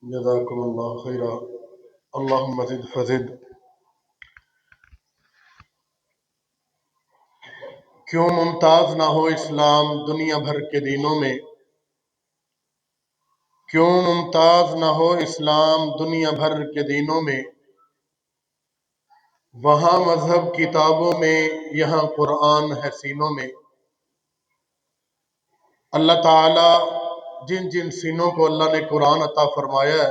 جزاکم اللہ خیرا، اللہم زد فزد۔ کیوں ممتاز نہ ہو اسلام دنیا بھر کے دینوں میں؟ کیوں ممتاز نہ ہو اسلام دنیا بھر کے دینوں میں؟ وہاں مذہب کتابوں میں، یہاں قرآن ہے سینوں میں۔ اللہ تعالیٰ جن جن سینوں کو اللہ نے قرآن عطا فرمایا ہے،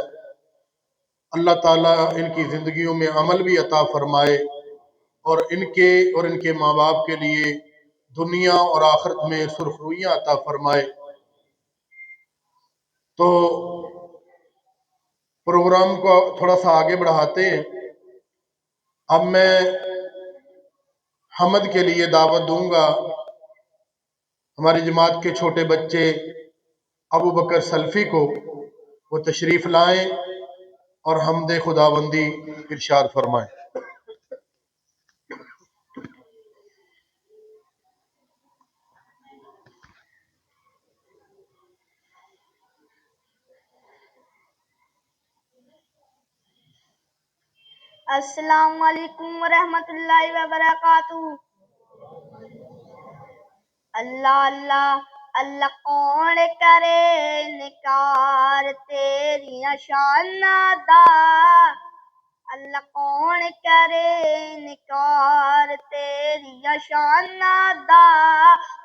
اللہ تعالیٰ ان کی زندگیوں میں عمل بھی عطا فرمائے، اور ان کے ماں باپ کے لیے دنیا اور آخرت میں سرخرویاں عطا فرمائے۔ تو پروگرام کو تھوڑا سا آگے بڑھاتے ہیں۔ اب میں حمد کے لیے دعوت دوں گا ہماری جماعت کے چھوٹے بچے ابو بکر سلفی کو، وہ تشریف لائیں اور حمد خداوندی ارشاد فرمائیں۔ السلام علیکم ورحمۃ اللہ وبرکاتہ۔ اللہ اللہ اللہ کون کرے انکار تیریاں شاناں دا، اللہ کون کرے انکار تیریاں شاناں دا۔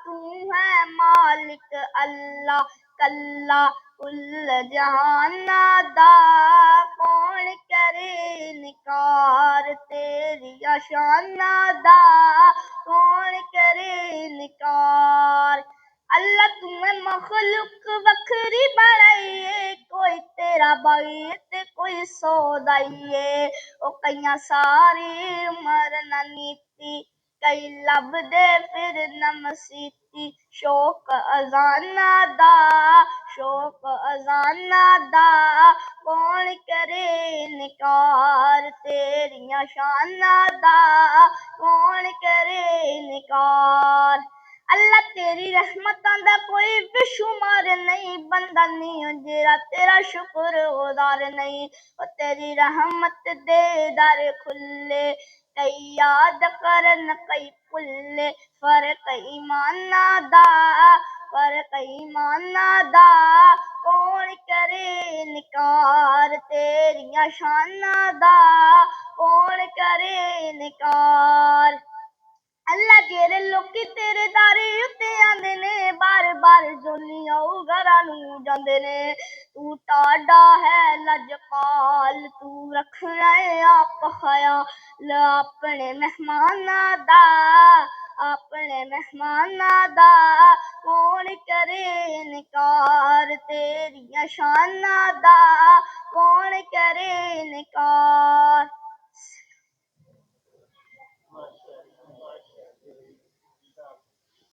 تو ہے مالک اللہ کلا کل جہاناں دا، کون کرے انکار تیریاں شاناں دا، کون کرے انکار۔ اللہ تمہیں مخلوق وکھری بنائیے، کوئی تیرا بائی تے کوئی سودائیے۔ او کئیاں ساری عمر نہ نیتی، کئی لب دے پھر نہ مسیتی۔ شوق اذاناں دا، شوق اذاناں دا، کون کرے انکار تیریاں شاناں دا، کون کرے انکار۔ اللہ تیری رحمتاں دا کوئی بے شمار نہیں، بندہ نہیں جیڑا تیرا شکر گزار نہیں۔ او تیری رحمت دے در کھلے، کئی یاد کرن کئی بھلے۔ فرق ایماناں دا، فرق ایماناں دا، کون کرے انکار تیریاں شاناں دا، کون کرے انکار۔ اللہ جیڑے لوکی تیرے در اُتے آندے نے، بار بار جھولیاں گھراں نوں جاندے نے۔ تو ٹاڈا ہے لجپال، تو رکھنا ہے آپ خیال اپنے مہماناں دا، اپنے مہماناں دا، کون کرے انکار تیریاں شاناں دا، کون کرے انکار۔